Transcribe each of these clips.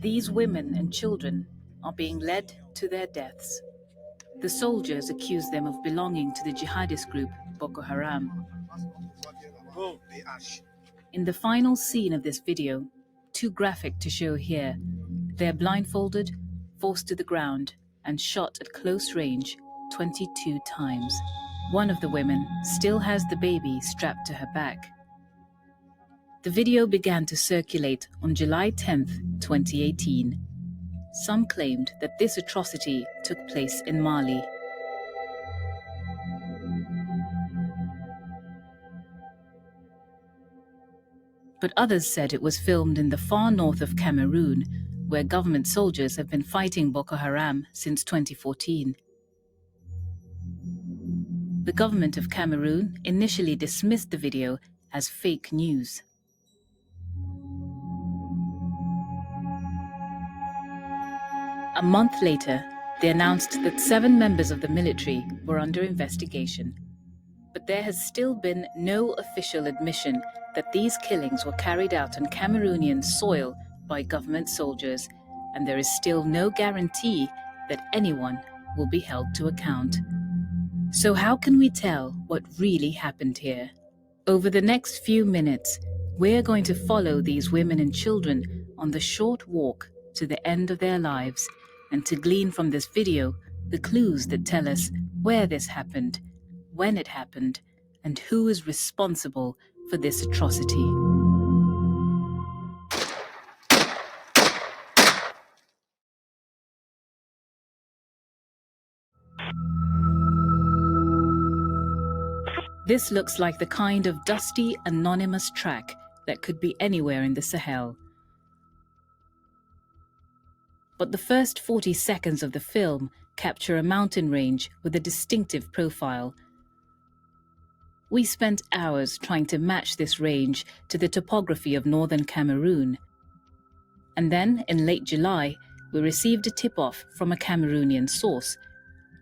These women and children are being led to their deaths. The soldiers accuse them of belonging to the jihadist group Boko Haram. In the final scene of this video, too graphic to show here, they're blindfolded, forced to the ground, and shot at close range 22 times. One of the women still has the baby strapped to her back. The video began to circulate on July 10, 2018. Some claimed that this atrocity took place in Mali. But others said it was filmed in the far north of Cameroon, where government soldiers have been fighting Boko Haram since 2014. The government of Cameroon initially dismissed the video as fake news. A month later, they announced that 7 members of the military were under investigation. But there has still been no official admission that these killings were carried out on Cameroonian soil by government soldiers, and there is still no guarantee that anyone will be held to account. So how can we tell what really happened here? Over the next few minutes, we're going to follow these women and children on the short walk to the end of their lives, and to glean from this video the clues that tell us where this happened, when it happened, and who is responsible for this atrocity. This looks like the kind of dusty, anonymous track that could be anywhere in the Sahel. But the first 40 seconds of the film capture a mountain range with a distinctive profile. We spent hours trying to match this range to the topography of northern Cameroon. And then, in late July, we received a tip-off from a Cameroonian source.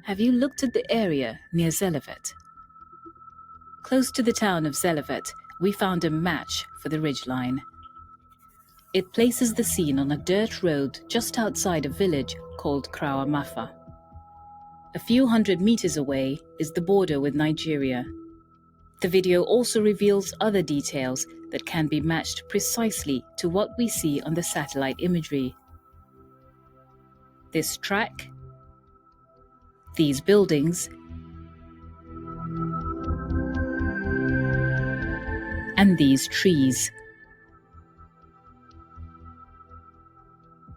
Have you looked at the area near Zelevet? Close to the town of Zelevet, we found a match for the ridgeline. It places the scene on a dirt road just outside a village called Krawamafa. A few hundred meters away is the border with Nigeria. The video also reveals other details that can be matched precisely to what we see on the satellite imagery. This track, these buildings, and these trees.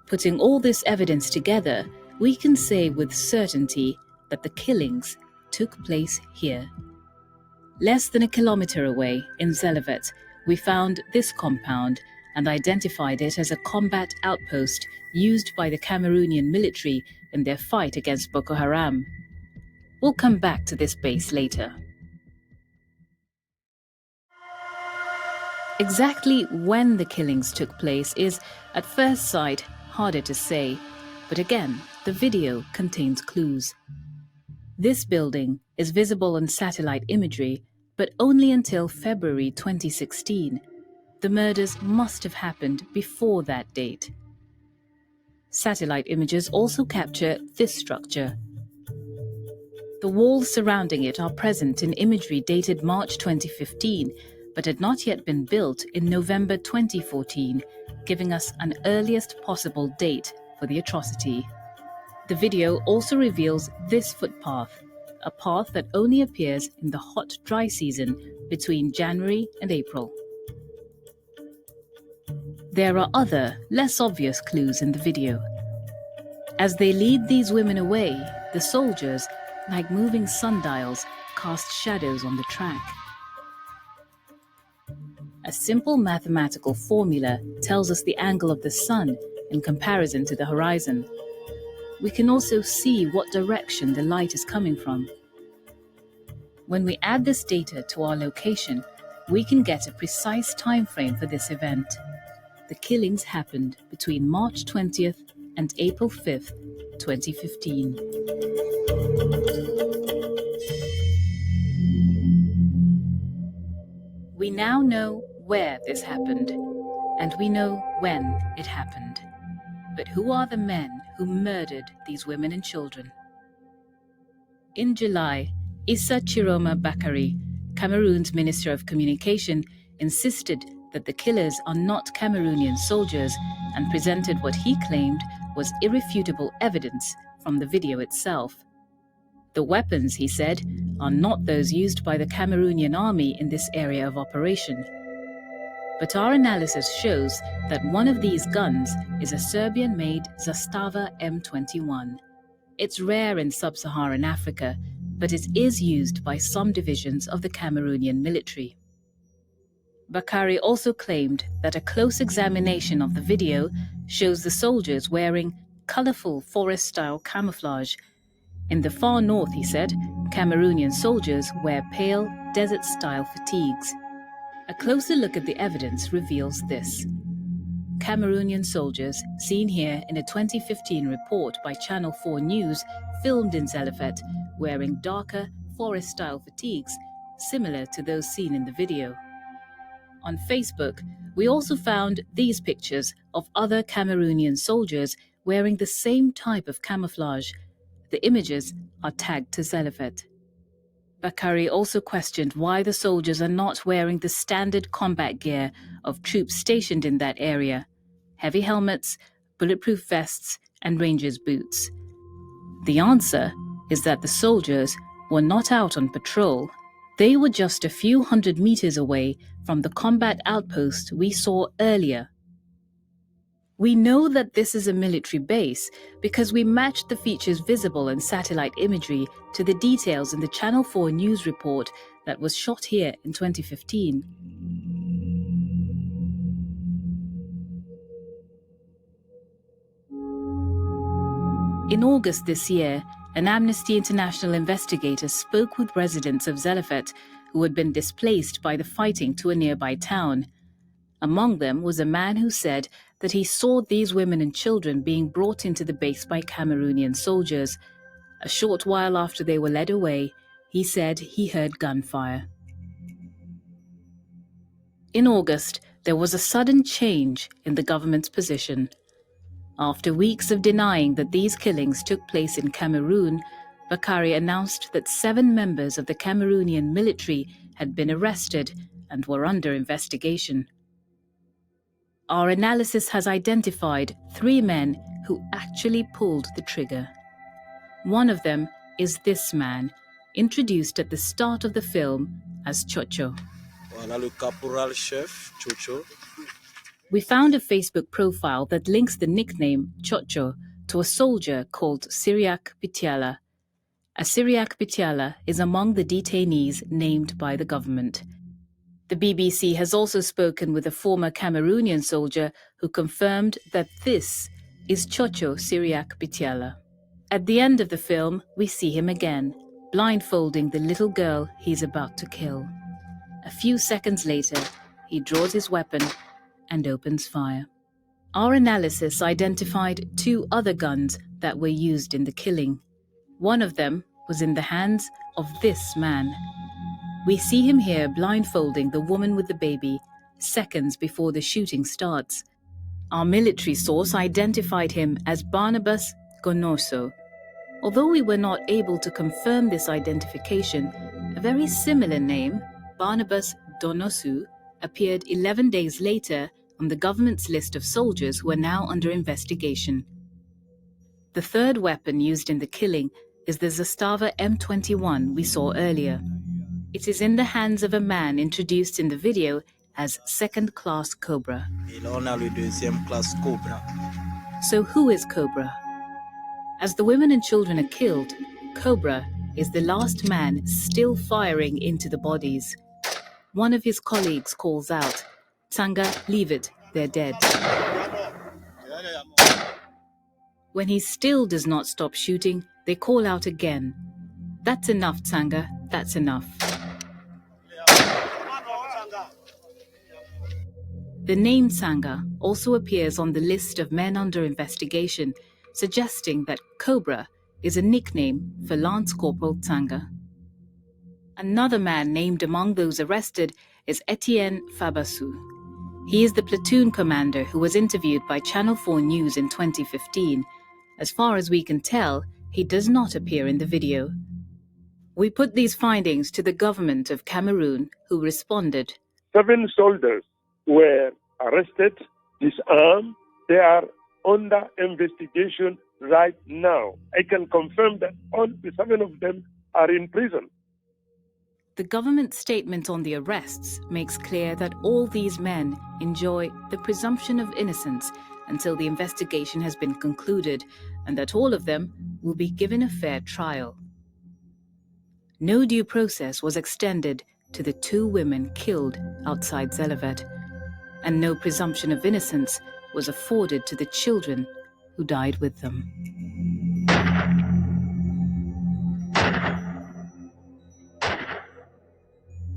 Putting all this evidence together, we can say with certainty that the killings took place here. Less than a kilometer away, in Zelevet, we found this compound and identified it as a combat outpost used by the Cameroonian military in their fight against Boko Haram. We'll come back to this base later. Exactly when the killings took place is, at first sight, harder to say, but again, the video contains clues. This building is visible on satellite imagery, but only until February 2016. The murders must have happened before that date. Satellite images also capture this structure. The walls surrounding it are present in imagery dated March 2015, but had not yet been built in November 2014, giving us an earliest possible date for the atrocity. The video also reveals this footpath, a path that only appears in the hot, dry season between January and April. There are other, less obvious clues in the video. As they lead these women away, the soldiers, like moving sundials, cast shadows on the track. A simple mathematical formula tells us the angle of the sun in comparison to the horizon. We can also see what direction the light is coming from. When we add this data to our location, we can get a precise time frame for this event. The killings happened between March 20th and April 5th, 2015. We now know where this happened, and we know when it happened. But who are the men who murdered these women and children? In July, Issa Chiroma Bakary, Cameroon's Minister of Communication, insisted that the killers are not Cameroonian soldiers and presented what he claimed was irrefutable evidence from the video itself. The weapons, he said, are not those used by the Cameroonian army in this area of operation. But our analysis shows that one of these guns is a Serbian-made Zastava M21. It's rare in sub-Saharan Africa, but it is used by some divisions of the Cameroonian military. Bakary also claimed that a close examination of the video shows the soldiers wearing colorful forest-style camouflage. In the far north, he said, Cameroonian soldiers wear pale, desert-style fatigues. A closer look at the evidence reveals this. Cameroonian soldiers, seen here in a 2015 report by Channel 4 News, filmed in Zelefet, wearing darker, forest-style fatigues, similar to those seen in the video. On Facebook, we also found these pictures of other Cameroonian soldiers wearing the same type of camouflage. The images are tagged to Zelefet. Bakary also questioned why the soldiers are not wearing the standard combat gear of troops stationed in that area: heavy helmets, bulletproof vests, and rangers' boots. The answer is that the soldiers were not out on patrol. They were just a few hundred meters away from the combat outpost we saw earlier. We know that this is a military base because we matched the features visible in satellite imagery to the details in the Channel 4 News report that was shot here in 2015. In August this year, an Amnesty International investigator spoke with residents of Zelefet who had been displaced by the fighting to a nearby town. Among them was a man who said that he saw these women and children being brought into the base by Cameroonian soldiers. A short while after they were led away, he said he heard gunfire. In August, there was a sudden change in the government's position. After weeks of denying that these killings took place in Cameroon, Bakary announced that 7 members of the Cameroonian military had been arrested and were under investigation. Our analysis has identified 3 men who actually pulled the trigger. One of them is this man, introduced at the start of the film as Chocho. Voilà le caporal chef, Chocho. We found a Facebook profile that links the nickname Chocho to a soldier called Cyriaque Bitiala. A Cyriaque Bitiala is among the detainees named by the government. The BBC has also spoken with a former Cameroonian soldier who confirmed that this is Chocho Cyriaque Bitiala. At the end of the film, we see him again, blindfolding the little girl he's about to kill. A few seconds later, he draws his weapon and opens fire. Our analysis identified 2 other guns that were used in the killing. One of them was in the hands of this man. We see him here blindfolding the woman with the baby, seconds before the shooting starts. Our military source identified him as Barnabas Gonoso. Although we were not able to confirm this identification, a very similar name, Barnabas Donosu, appeared 11 days later on the government's list of soldiers who are now under investigation. The third weapon used in the killing is the Zastava M21 we saw earlier. It is in the hands of a man introduced in the video as Second Class Cobra. Et là, on a le deuxième classe Cobra. So who is Cobra? As the women and children are killed, Cobra is the last man still firing into the bodies. One of his colleagues calls out, "Tsanga, leave it, they're dead." When he still does not stop shooting, they call out again, "That's enough, Tsanga, that's enough." The name Tsanga also appears on the list of men under investigation, suggesting that Cobra is a nickname for Lance Corporal Tsanga. Another man named among those arrested is Etienne Fabassou. He is the platoon commander who was interviewed by Channel 4 News in 2015. As far as we can tell, he does not appear in the video. We put these findings to the government of Cameroon, who responded. 7 soldiers were arrested, disarmed. They are under investigation right now. I can confirm that all the 7 of them are in prison. The government statement on the arrests makes clear that all these men enjoy the presumption of innocence until the investigation has been concluded, and that all of them will be given a fair trial. No due process was extended to the 2 women killed outside Zelevet, and no presumption of innocence was afforded to the children who died with them.